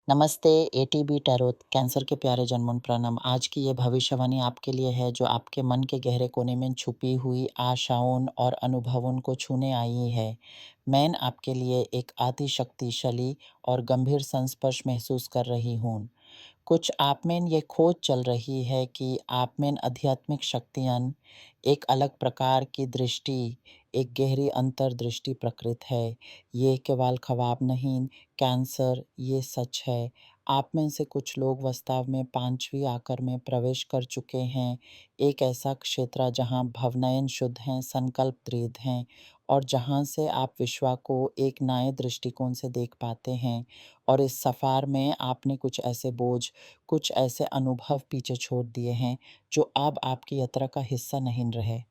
नमस्ते, ATB tarot cancer के प्यारे जन्मों प्रणाम। आज की ये भविष्यवाणी आपके लिए है जो आपके मन के गहरे कोने में छुपी हुई आशाओं और अनुभवों को छूने आई है। मैं आपके लिए एक अति शक्तिशाली और गंभीर संस्पर्श महसूस कर रही हूँ। कुछ आप में ये खोज चल रही है कि आप में आध्यात्मिक शक्तियाँ एक अलग प्रकार की दृष्टि, एक गहरी अंतर्दृष्टि प्रकृत है। ये केवल ख्वाब नहीं, कैंसर ये सच है। आप में से कुछ लोग वास्तव में पांचवी आकर में प्रवेश कर चुके हैं। एक ऐसा क्षेत्र जहां भावनाएं शुद्ध हैं, संकल्प दृढ़ हैं और जहां से आप विश्व को एक नए दृष्टिकोण से देख पाते हैं। और इस सफ़र में आपने कुछ ऐसे बोझ, कुछ ऐसे अनुभव पीछे छोड़ दिए हैं जो अब आपकी यात्रा का हिस्सा नहीं रहे।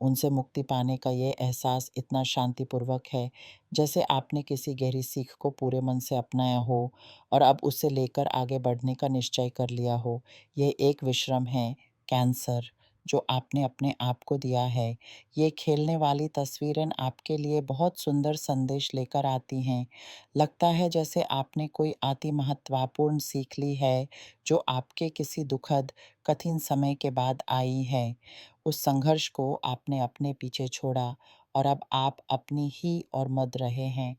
उनसे मुक्ति पाने का ये एहसास इतना शांतिपूर्वक है, जैसे आपने किसी गहरी सीख को पूरे मन से अपनाया हो और अब उसे लेकर आगे बढ़ने का निश्चय कर लिया हो। ये एक विश्राम है, कैंसर, जो आपने अपने आप को दिया है। ये खेलने वाली तस्वीरें आपके लिए बहुत सुंदर संदेश लेकर आती हैं। लगता है जैसे आपने कोई अति महत्वपूर्ण सीख ली है, जो आपके किसी दुखद, कठिन समय के बाद आई है। उस संघर्ष को आपने अपने पीछे छोड़ा और अब आप अपनी ही और मद रहे हैं।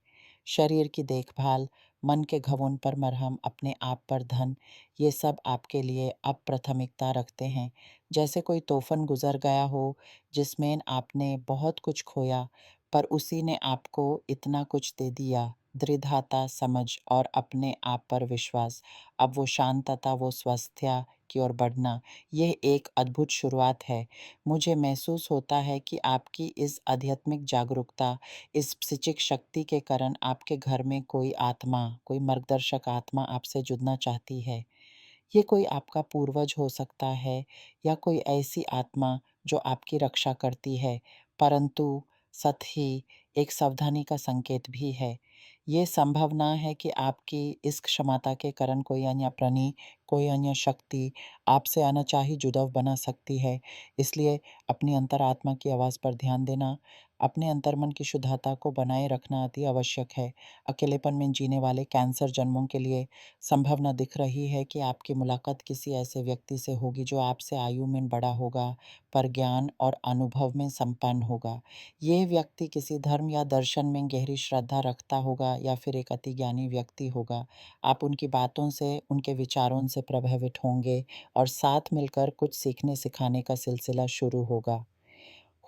शरीर की देखभाल, मन के घवों पर मरहम, अपने आप पर धन, ये सब आपके लिए अब प्राथमिकता रखते हैं। जैसे कोई तूफान गुजर गया हो, जिसमें आपने बहुत कुछ खोया, पर उसी ने आपको इतना कुछ दे दिया, दृढ़ता, समझ और अपने आप पर विश्वास। अब वो शांतता, वो स्वास्थ्य की ओर बढ़ना, ये एक अद्भुत शुरुआत है। मुझे महसूस होता है कि आपकी इस आध्यात्मिक जागरूकता, इस पसिचिक शक्ति के कारण आपके घर में कोई आत्मा, कोई मार्गदर्शक आत्मा आपसे जुड़ना चाहती है। ये कोई आपका पूर्वज हो सकता है या कोई ऐसी आत्मा जो आपकी रक्षा करती है, परंतु साथ ही एक सावधानी का संकेत भी है। ये संभावना है कि आपकी इस क्षमता के कारण कोई अन्य प्राणी, कोई अन्य शक्ति आपसे अनचाही जुड़ाव बना सकती है। इसलिए अपनी अंतरात्मा की आवाज़ पर ध्यान देना, अपने अंतर्मन की शुद्धता को बनाए रखना अति आवश्यक है। अकेलेपन में जीने वाले कैंसर जन्मों के लिए संभावना दिख रही है कि आपकी मुलाकात किसी ऐसे व्यक्ति से होगी जो आपसे आयु में बड़ा होगा, पर ज्ञान और अनुभव में संपन्न होगा। ये व्यक्ति किसी धर्म या दर्शन में गहरी श्रद्धा रखता होगा या फिर एक अति ज्ञानी व्यक्ति होगा। आप उनकी बातों से, उनके विचारों से प्रभावित होंगे और साथ मिलकर कुछ सीखने सिखाने का सिलसिला शुरू होगा।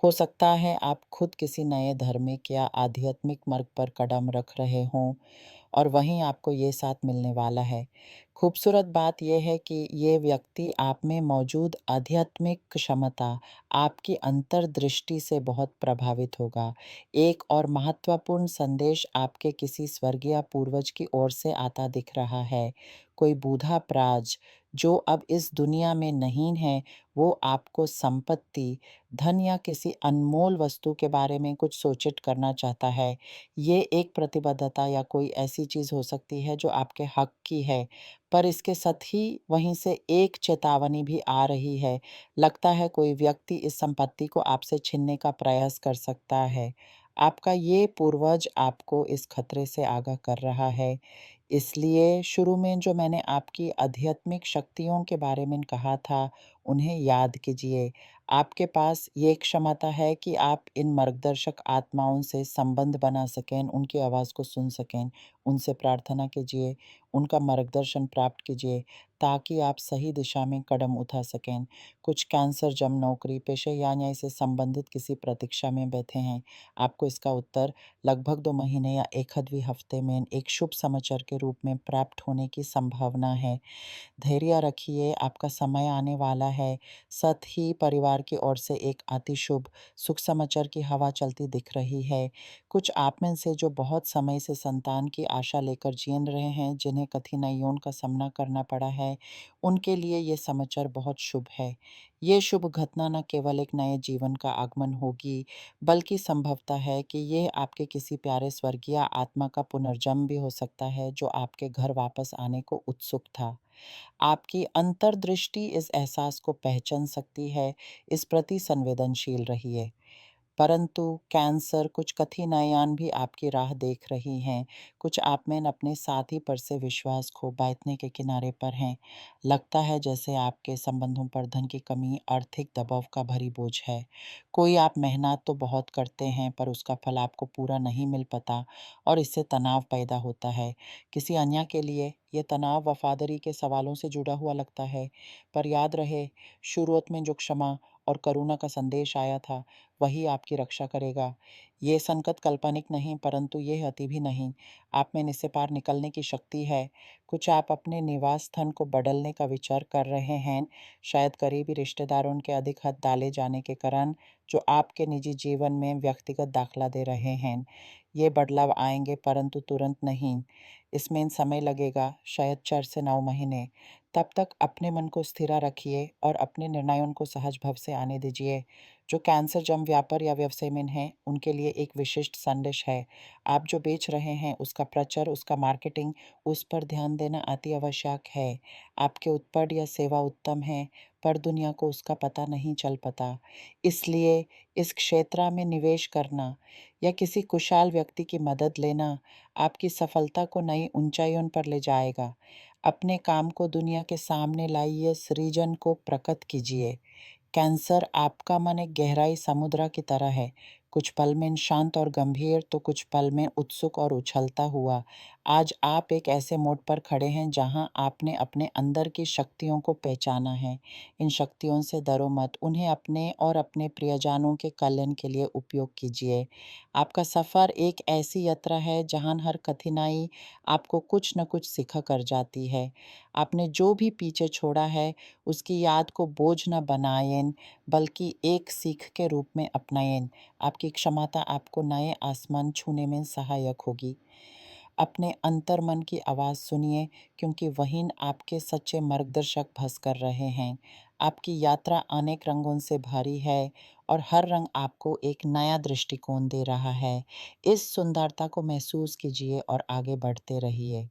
हो सकता है आप खुद किसी नए धार्मिक या आध्यात्मिक मार्ग पर कदम रख रहे हों और वहीं आपको ये साथ मिलने वाला है। खूबसूरत बात यह है कि ये व्यक्ति आप में मौजूद आध्यात्मिक क्षमता, आपकी अंतर्दृष्टि से बहुत प्रभावित होगा। एक और महत्वपूर्ण संदेश आपके किसी स्वर्गीय पूर्वज की ओर से आता दिख रहा है। कोई बूढ़ा प्राज जो अब इस दुनिया में नहीं है, वो आपको संपत्ति, धन या किसी अनमोल वस्तु के बारे में कुछ सूचित करना चाहता है। ये एक प्रतिबद्धता या कोई ऐसी चीज़ हो सकती है जो आपके हक की है, पर इसके साथ ही वहीं से एक चेतावनी भी आ रही है। लगता है कोई व्यक्ति इस संपत्ति को आपसे छीनने का प्रयास कर सकता है। आपका ये पूर्वज आपको इस खतरे से आगाह कर रहा है। इसलिए शुरू में जो मैंने आपकी आध्यात्मिक शक्तियों के बारे में कहा था, उन्हें याद कीजिए। आपके पास ये क्षमता है कि आप इन मार्गदर्शक आत्माओं से संबंध बना सकें, उनकी आवाज़ को सुन सकें, उनसे प्रार्थना कीजिए, उनका मार्गदर्शन प्राप्त कीजिए, ताकि आप सही दिशा में कदम उठा सकें। कुछ कैंसर जब नौकरी, पेशे या न्याय से संबंधित किसी प्रतीक्षा में बैठे हैं, आपको इसका उत्तर लगभग 2 महीने या 1 आध हफ्ते में एक शुभ समाचार के रूप में प्राप्त होने की संभावना है। धैर्य रखिए, आपका समय आने वाला है। साथ ही परिवार की ओर से एक अति शुभ सुख समाचार की हवा चलती दिख रही है। कुछ आप में से जो बहुत समय से संतान की आशा लेकर जी रहे हैं, जिन्हें कठिनाइयों का सामना करना पड़ा है, उनके लिए ये समाचार बहुत शुभ है। ये शुभ घटना न केवल एक नए जीवन का आगमन होगी, बल्कि संभवता है कि ये आपके किसी प्यारे स्वर्गीय आत्मा का पुनर्जन्म भी हो सकता है, जो आपके घर वापस आने को उत्सुक था। आपकी अंतर्दृष्टि इस एहसास को पहचान सकती है, इस प्रति संवेदनशील रहिए। परंतु कैंसर कुछ कठिनाइयाँ भी आपकी राह देख रही हैं। कुछ आप में अपने साथी पर से विश्वास खो बैठने के किनारे पर हैं। लगता है जैसे आपके संबंधों पर धन की कमी, आर्थिक दबाव का भारी बोझ है। कोई आप मेहनत तो बहुत करते हैं पर उसका फल आपको पूरा नहीं मिल पाता और इससे तनाव पैदा होता है। किसी अन्य के लिए ये तनाव वफादारी के सवालों से जुड़ा हुआ लगता है। पर याद रहे, शुरुआत में जो क्षमा और करुणा का संदेश आया था, वही आपकी रक्षा करेगा। ये संकट काल्पनिक नहीं, परंतु ये अति भी नहीं। आप में इससे पार निकलने की शक्ति है। कुछ आप अपने निवास स्थान को बदलने का विचार कर रहे हैं, शायद करीबी रिश्तेदारों के अधिक हाथ डाले जाने के कारण, जो आपके निजी जीवन में व्यक्तिगत दाखिला दे रहे हैं। ये बदलाव आएँगे परंतु तुरंत नहीं। इसमें समय लगेगा, शायद 4 से 9 महीने। तब तक अपने मन को स्थिर रखिए और अपने निर्णयों को सहज भाव से आने दीजिए। जो कैंसर जम व्यापार या व्यवसाय में हैं, उनके लिए एक विशिष्ट संदेश है। आप जो बेच रहे हैं, उसका प्रचार, उसका मार्केटिंग, उस पर ध्यान देना अति आवश्यक है। आपके उत्पाद या सेवा उत्तम है, पर दुनिया को उसका पता नहीं चल पाता। इसलिए इस क्षेत्र में निवेश करना या किसी कुशल व्यक्ति की मदद लेना आपकी सफलता को नई ऊंचाइयों पर ले जाएगा। अपने काम को दुनिया के सामने लाइए, सृजन को प्रकट कीजिए। कैंसर आपका मन एक गहराई समुद्र की तरह है। कुछ पल में शांत और गंभीर तो कुछ पल में उत्सुक और उछलता हुआ। आज आप एक ऐसे मोड़ पर खड़े हैं जहां आपने अपने अंदर की शक्तियों को पहचाना है। इन शक्तियों से डरो मत, उन्हें अपने और अपने प्रियजनों के कल्याण के लिए उपयोग कीजिए। आपका सफ़र एक ऐसी यात्रा है जहां हर कठिनाई आपको कुछ न कुछ सिखा कर जाती है। आपने जो भी पीछे छोड़ा है, उसकी याद को बोझ न बनाएँ, बल्कि एक सीख के रूप में अपनाएँ। आपकी क्षमता आपको नए आसमान छूने में सहायक होगी। अपने अंतर्मन की आवाज़ सुनिए, क्योंकि वही आपके सच्चे मार्गदर्शक भस कर रहे हैं। आपकी यात्रा अनेक रंगों से भरी है और हर रंग आपको एक नया दृष्टिकोण दे रहा है। इस सुंदरता को महसूस कीजिए और आगे बढ़ते रहिए।